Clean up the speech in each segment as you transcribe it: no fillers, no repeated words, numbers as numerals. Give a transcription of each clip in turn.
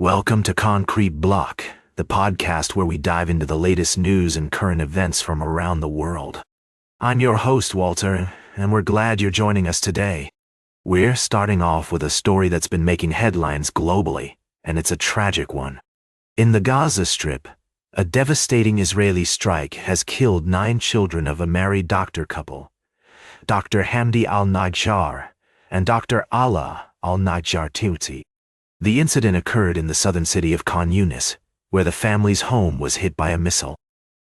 Welcome to Concrete Block, the podcast where we dive into the latest news and current events from around the world. I'm your host, Walter, and we're glad you're joining us today. We're starting off with a story that's been making headlines globally, and it's a tragic one. In the Gaza Strip, a devastating Israeli strike has killed 9 children of a married doctor couple, Dr. Hamdi al-Najjar and Dr. Ala al-Najjar Tuti. The incident occurred in the southern city of Khan Yunis, where the family's home was hit by a missile.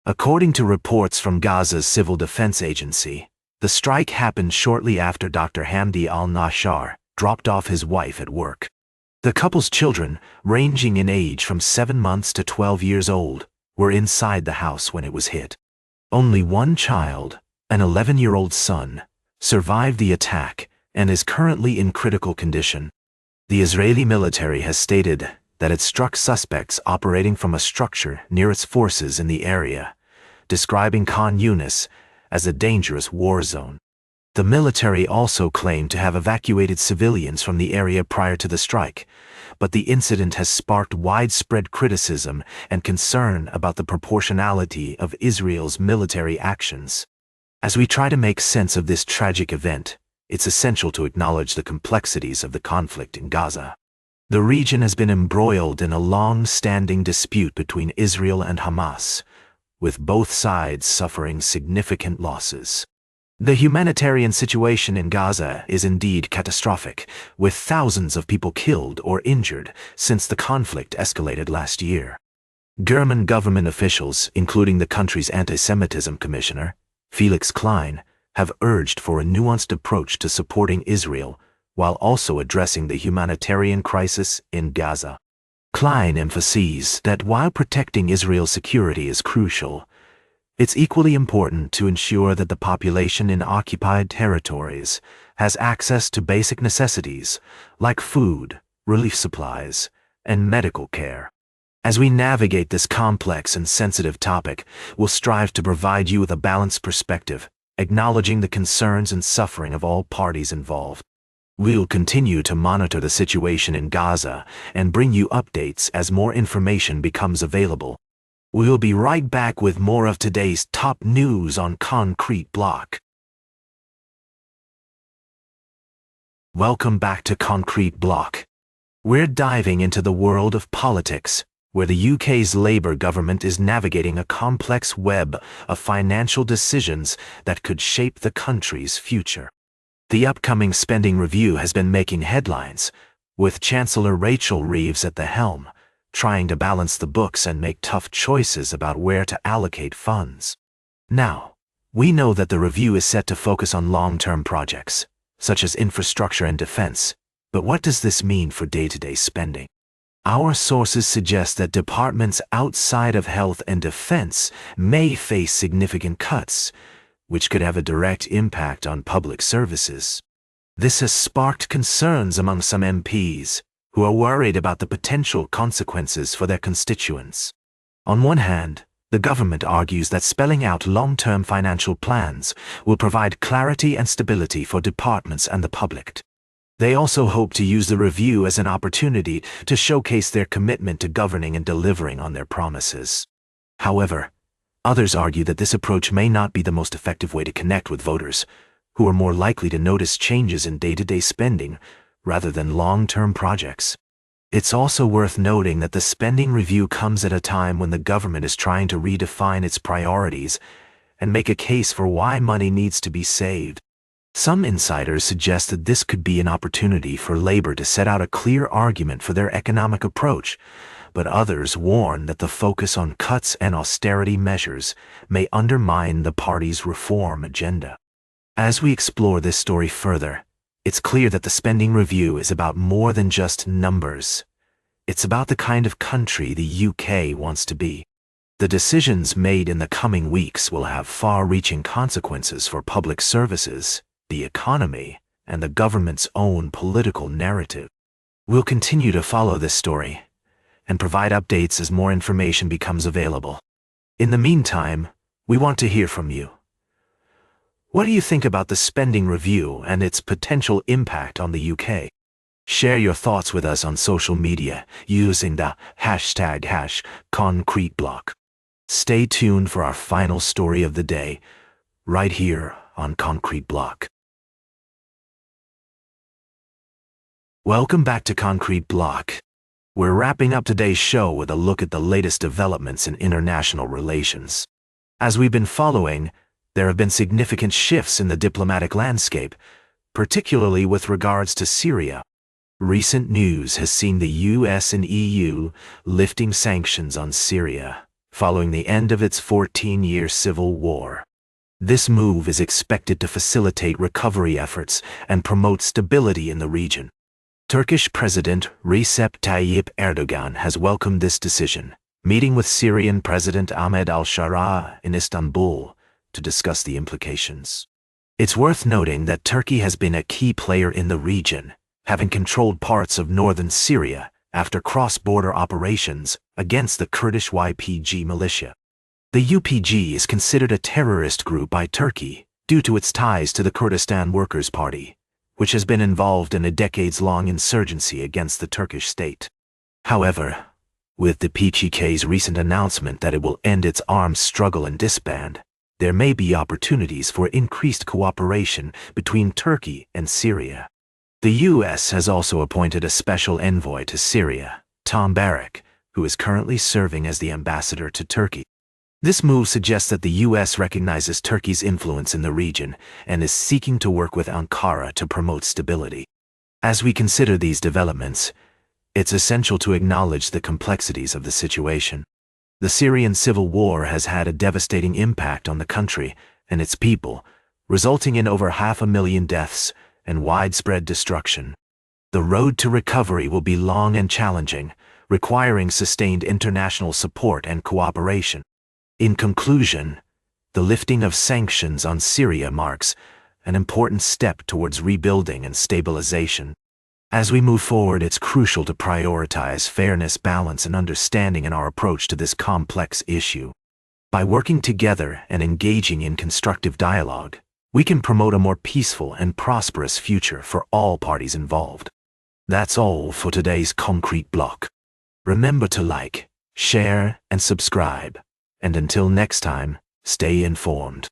According to reports from Gaza's civil defense agency, the strike happened shortly after Dr. Hamdi al-Najjar dropped off his wife at work. The couple's children, ranging in age from 7 months to 12 years old, were inside the house when it was hit. Only one child, an 11-year-old son, survived the attack and is currently in critical condition. The Israeli military has stated that it struck suspects operating from a structure near its forces in the area, describing Khan Yunis as a dangerous war zone. The military also claimed to have evacuated civilians from the area prior to the strike, but the incident has sparked widespread criticism and concern about the proportionality of Israel's military actions. As we try to make sense of this tragic event, it's essential to acknowledge the complexities of the conflict in Gaza. The region has been embroiled in a long-standing dispute between Israel and Hamas, with both sides suffering significant losses. The humanitarian situation in Gaza is indeed catastrophic, with thousands of people killed or injured since the conflict escalated last year. German government officials, including the country's anti-Semitism commissioner, Felix Klein, have urged for a nuanced approach to supporting Israel while also addressing the humanitarian crisis in Gaza. Klein emphasizes that while protecting Israel's security is crucial, it's equally important to ensure that the population in occupied territories has access to basic necessities like food, relief supplies, and medical care. As we navigate this complex and sensitive topic, we'll strive to provide you with a balanced perspective, acknowledging the concerns and suffering of all parties involved. We'll continue to monitor the situation in Gaza and bring you updates as more information becomes available. We'll be right back with more of today's top news on Concrete Block. Welcome back to Concrete Block. We're diving into the world of politics, where the UK's Labour government is navigating a complex web of financial decisions that could shape the country's future. The upcoming spending review has been making headlines, with Chancellor Rachel Reeves at the helm, trying to balance the books and make tough choices about where to allocate funds. Now, we know that the review is set to focus on long-term projects, such as infrastructure and defense, but what does this mean for day-to-day spending? Our sources suggest that departments outside of health and defense may face significant cuts, which could have a direct impact on public services. This has sparked concerns among some MPs, who are worried about the potential consequences for their constituents. On one hand, the government argues that spelling out long-term financial plans will provide clarity and stability for departments and the public. They also hope to use the review as an opportunity to showcase their commitment to governing and delivering on their promises. However, others argue that this approach may not be the most effective way to connect with voters, who are more likely to notice changes in day-to-day spending rather than long-term projects. It's also worth noting that the spending review comes at a time when the government is trying to redefine its priorities and make a case for why money needs to be saved. Some insiders suggest that this could be an opportunity for Labour to set out a clear argument for their economic approach, but others warn that the focus on cuts and austerity measures may undermine the party's reform agenda. As we explore this story further, it's clear that the spending review is about more than just numbers. It's about the kind of country the UK wants to be. The decisions made in the coming weeks will have far-reaching consequences for public services, the economy, and the government's own political narrative. We'll continue to follow this story and provide updates as more information becomes available. In the meantime, we want to hear from you. What do you think about the spending review and its potential impact on the UK? Share your thoughts with us on social media using the hashtag #concreteblock. Stay tuned for our final story of the day, right here on Concrete Block. Welcome back to Concrete Block. We're wrapping up today's show with a look at the latest developments in international relations. As we've been following, there have been significant shifts in the diplomatic landscape, particularly with regards to Syria. Recent news has seen the US and EU lifting sanctions on Syria following the end of its 14-year civil war. This move is expected to facilitate recovery efforts and promote stability in the region. Turkish President Recep Tayyip Erdogan has welcomed this decision, meeting with Syrian President Ahmed al-Shara in Istanbul to discuss the implications. It's worth noting that Turkey has been a key player in the region, having controlled parts of northern Syria after cross-border operations against the Kurdish YPG militia. The YPG is considered a terrorist group by Turkey due to its ties to the Kurdistan Workers' Party, which has been involved in a decades-long insurgency against the Turkish state. However, with the PKK's recent announcement that it will end its arms struggle and disband, there may be opportunities for increased cooperation between Turkey and Syria. The U.S. has also appointed a special envoy to Syria, Tom Barrack, who is currently serving as the ambassador to Turkey. This move suggests that the U.S. recognizes Turkey's influence in the region and is seeking to work with Ankara to promote stability. As we consider these developments, it's essential to acknowledge the complexities of the situation. The Syrian civil war has had a devastating impact on the country and its people, resulting in over 500,000 deaths and widespread destruction. The road to recovery will be long and challenging, requiring sustained international support and cooperation. In conclusion, the lifting of sanctions on Syria marks an important step towards rebuilding and stabilization. As we move forward, it's crucial to prioritize fairness, balance, and understanding in our approach to this complex issue. By working together and engaging in constructive dialogue, we can promote a more peaceful and prosperous future for all parties involved. That's all for today's Concrete Block. Remember to like, share, and subscribe. And until next time, stay informed.